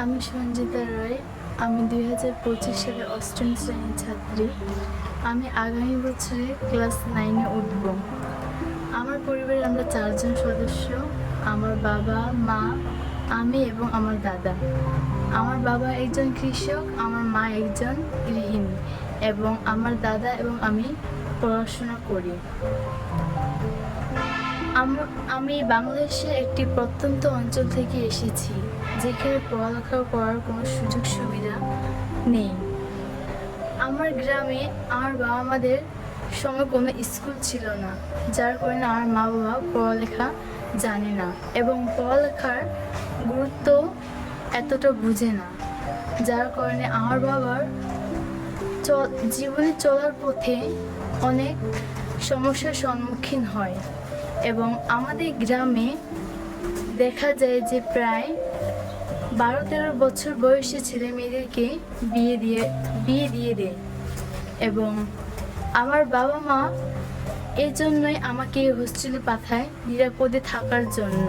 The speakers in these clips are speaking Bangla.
আমি সঞ্জিতা রয়। আমি 2025 সালে অষ্টম শ্রেণীর ছাত্রী। আমি আগামী বছরে ক্লাস 9-এ উঠব। আমার পরিবারে আমরা 4 জন সদস্য। আমার বাবা, মা, আমি এবং আমার দাদা। আমার বাবা একজন কৃষক, আমার মা একজন গৃহিণী এবং আমার দাদা এবং আমি পড়াশোনা করি। আমি বাংলাদেশের একটি প্রত্যন্ত অঞ্চল থেকে এসেছি, যেখানে পড়ালেখা করার কোনো সুযোগ সুবিধা নেই। আমার গ্রামে আমার বাবা মাদের সময় কোনো স্কুল ছিল না, যার কারণে আমার মা বাবা পড়ালেখা জানে না এবং পড়ালেখার গুরুত্ব এতটা বুঝে না, যার কারণে আমার বাবার জীবনে চলার পথে অনেক সমস্যার সম্মুখীন হয়। এবং আমাদের গ্রামে দেখা যায় যে প্রায় 12-13 বছর বয়সী ছেলে মেয়েদেরকে বিয়ে দিয়ে দেয় এবং আমার বাবা মা এই জন্যই আমাকে হোস্টেলে পাঠায় নিরাপদে থাকার জন্য।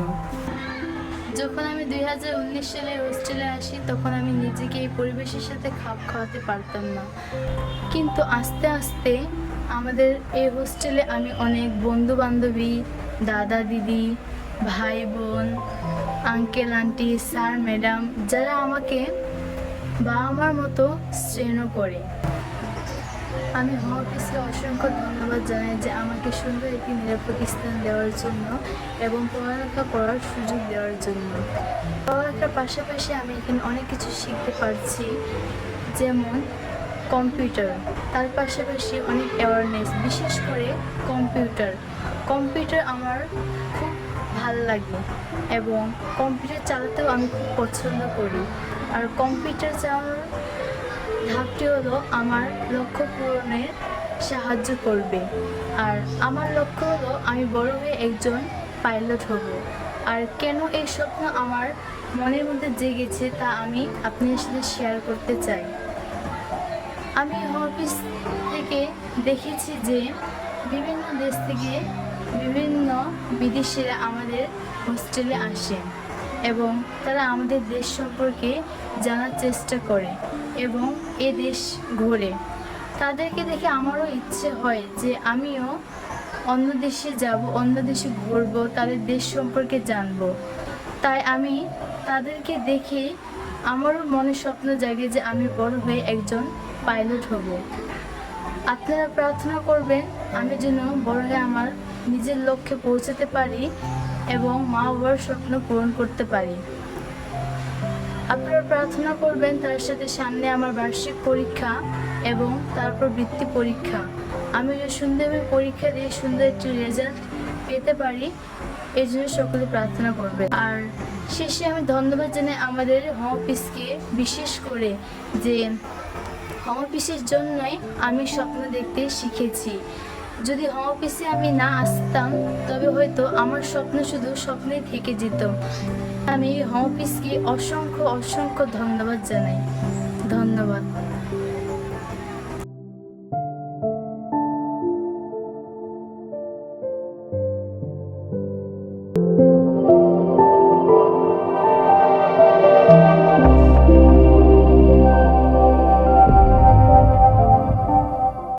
যখন আমি 2019 সালে হোস্টেলে আসি, তখন আমি নিজেকে এই পরিবেশের সাথে খাপ খাওয়াতে পারতাম না, কিন্তু আস্তে আস্তে আমাদের এই হোস্টেলে আমি অনেক বন্ধু বান্ধবী, দাদা দিদি, ভাই বোন, আঙ্কেল আন্টি, স্যার ম্যাডাম, যারা আমাকে বাবা মার মতো স্নেহ করে। আমি অফিসকে অসংখ্য ধন্যবাদ জানাই যে আমাকে সুন্দর একটি নিরাপদ স্থান দেওয়ার জন্য এবং পড়ালেখা করার সুযোগ দেওয়ার জন্য। পড়ালেখার পাশাপাশি আমি এখানে অনেক কিছু শিখতে পারছি, যেমন কম্পিউটার, তার পাশাপাশি অনেক অ্যাওয়ারনেস, বিশেষ করে কম্পিউটার আমার খুব ভালো লাগে এবং কম্পিউটার চালাতেও আমি খুব পছন্দ করি। আর কম্পিউটার চালানোর ধাপটি হলো আমার লক্ষ্য পূরণের সাহায্য করবে। আর আমার লক্ষ্য হলো আমি বড় হয়ে একজন পাইলট হব। আর কেন এই স্বপ্ন আমার মনের মধ্যে জেগেছে তা আমি আপনাদের সাথে শেয়ার করতে চাই। আমি অফিস থেকে দেখেছি যে বিভিন্ন দেশ থেকে বিভিন্ন বিদেশিরা আমাদের হোস্টেলে আসে এবং তারা আমাদের দেশ সম্পর্কে জানার চেষ্টা করে এবং এ দেশ ঘোরে। তাদেরকে দেখে আমারও ইচ্ছে হয় যে আমিও অন্য দেশে যাব, অন্য দেশে ঘুরবো, তাদের দেশ সম্পর্কে জানবো। তাই আমি তাদেরকে দেখে আমারও মনে স্বপ্ন জাগে যে আমি বড় হয়ে একজন পাইলট হব। আপনারা প্রার্থনা করবেন আমি যেন বড় হয়ে আমার নিজের লক্ষ্যে পৌঁছাতে পারি এবং মা বাবার স্বপ্ন পূরণ করতে পারি। আপনারা প্রার্থনা করবেন তার সাথে সামনে আমার বার্ষিক পরীক্ষা এবং তারপর বৃত্তি পরীক্ষা। আমি যে সুন্দরভাবে পরীক্ষা দিয়ে সুন্দর একটি রেজাল্ট পেতে পারি, এই জন্য সকলে প্রার্থনা করবে। আর শেষে আমি ধন্যবাদ জানাই আমাদের হোম অফিসকে, বিশেষ করে যে হোম অফিসের জন্যই আমি স্বপ্ন দেখতে শিখেছি। যদি হোম অফিসে আমি না আসতাম তবে হয়তো আমার স্বপ্ন শুধু স্বপ্নেই থেকে যেত। আমি হোম অফিসকে অসংখ্য ধন্যবাদ জানাই। ধন্যবাদ।